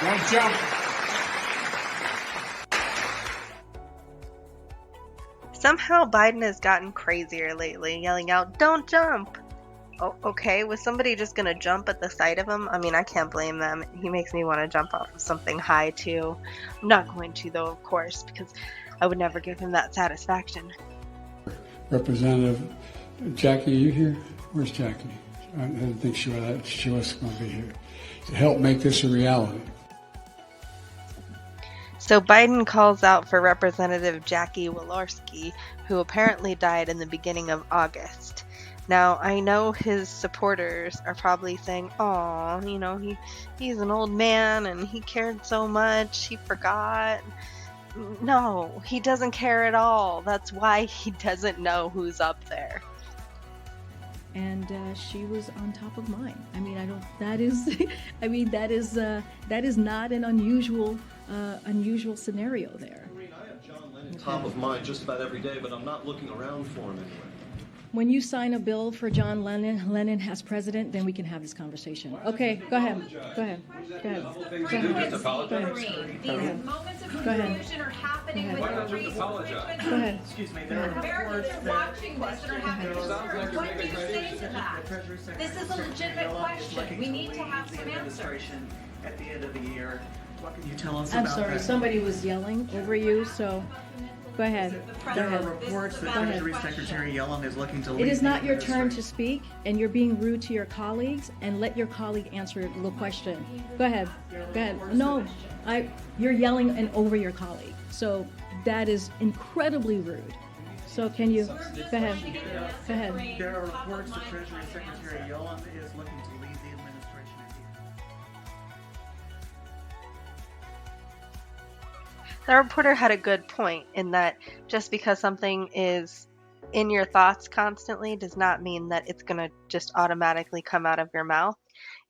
Don't jump. Somehow Biden has gotten crazier lately, yelling out, "Don't jump!" Oh, okay, was somebody just gonna jump at the sight of him? I mean, I can't blame them. He makes me want to jump off of something high, too. I'm not going to, though, of course, because I would never give him that satisfaction. Representative Jackie, are you here? Where's Jackie? I didn't think she was going to be here to help make this a reality. So Biden calls out for Representative Jackie Walorski, who apparently died in the beginning of August. Now, I know his supporters are probably saying, "Oh, you know, he's an old man and he cared so much, he forgot." No, he doesn't care at all. That's why he doesn't know who's up there. And she was on top of mine. I mean, that is not an unusual scenario there. I have John Lennon top of mind just about every day, but I'm not looking around for him anywhere. When you sign a bill for John Lennon as president, then we can have this conversation. Okay, go ahead. Go ahead. Go ahead. These moments of confusion are happening with the reason. Go ahead. Excuse me, there are Americans that are watching this that are having concerns. What do you say to that? This is a legitimate question. We need to have some answers. At the end of the year, what can you tell us I'm about sorry, that? somebody was yelling over you, so go ahead. There are reports that Treasury Secretary Yellen is looking to leave. It is not the your turn to administration. speak, and you're being rude to your colleagues, and let your colleague answer the question. Go ahead. Go ahead. No, you're yelling and over your colleague. So that is incredibly rude. So can you, go ahead. Go ahead. There are reports that Treasury Secretary Yellen is looking to leave the administration. The reporter had a good point in that just because something is in your thoughts constantly does not mean that it's going to just automatically come out of your mouth.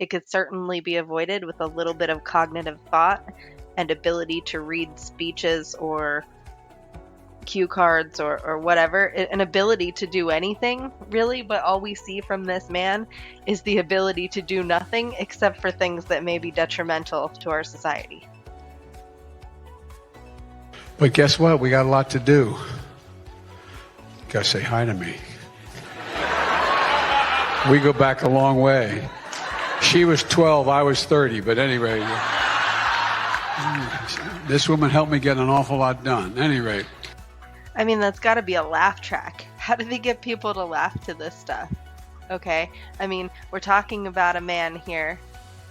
It could certainly be avoided with a little bit of cognitive thought and ability to read speeches or cue cards or whatever, an ability to do anything, really, but all we see from this man is the ability to do nothing except for things that may be detrimental to our society. But guess what? We got a lot to do. Gotta say hi to me. We go back a long way. She was 12, I was 30, but anyway, this woman helped me get an awful lot done. Anyway. I mean, that's got to be a laugh track. How do they get people to laugh to this stuff? Okay? I mean, we're talking about a man here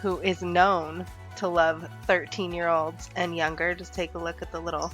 who is known to love 13-year-olds and younger. Just take a look at the little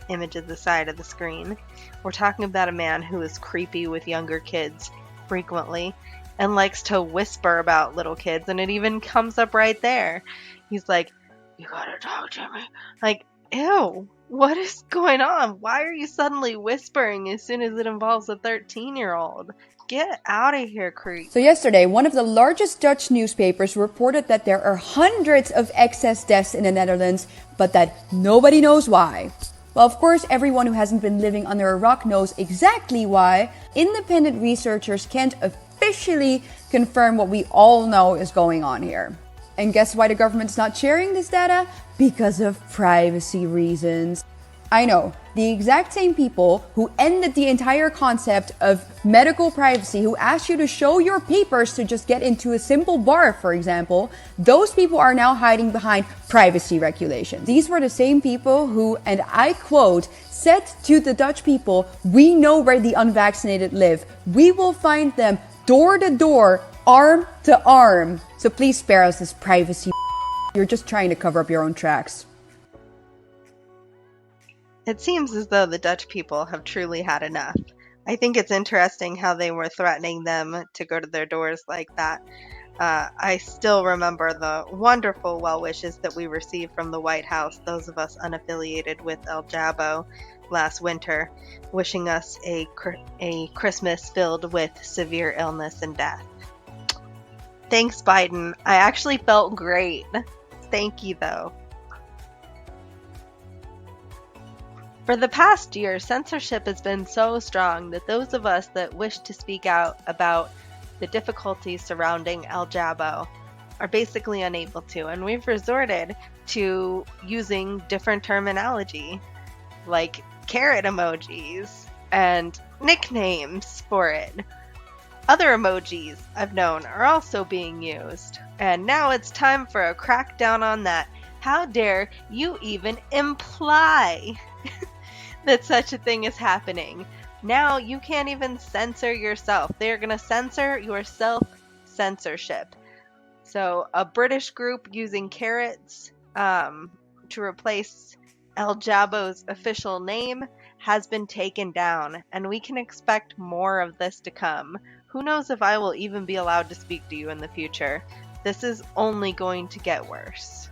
image at the side of the screen. We're talking about a man who is creepy with younger kids frequently and likes to whisper about little kids, and it even comes up right there. He's like, "You gotta talk to me." Like, ew. What is going on? Why are you suddenly whispering as soon as it involves a 13-year-old? Get out of here, creep. So yesterday, one of the largest Dutch newspapers reported that there are hundreds of excess deaths in the Netherlands, but that nobody knows why. Well, of course, everyone who hasn't been living under a rock knows exactly why. Independent researchers can't officially confirm what we all know is going on here. And guess why the government's not sharing this data? Because of privacy reasons. I know, the exact same people who ended the entire concept of medical privacy, who asked you to show your papers to just get into a simple bar, for example, those people are now hiding behind privacy regulations. These were the same people who, and I quote, said to the Dutch people, "We know where the unvaccinated live. We will find them door to door, arm to arm." So please spare us this privacy. You're just trying to cover up your own tracks. It seems as though the Dutch people have truly had enough. I think it's interesting how they were threatening them to go to their doors like that. I still remember the wonderful well wishes that we received from the White House, those of us unaffiliated with El Jabo last winter, wishing us a Christmas filled with severe illness and death. Thanks, Biden. I actually felt great. Thank you, though. For the past year, censorship has been so strong that those of us that wish to speak out about the difficulties surrounding El Jabo are basically unable to, and we've resorted to using different terminology like carrot emojis and nicknames for it. Other emojis I've known are also being used, and now it's time for a crackdown on that. How dare you even imply that such a thing is happening? Now you can't even censor yourself. They're going to censor your self-censorship. So a British group using carrots to replace El Jabo's official name has been taken down, and we can expect more of this to come. Who knows if I will even be allowed to speak to you in the future? This is only going to get worse.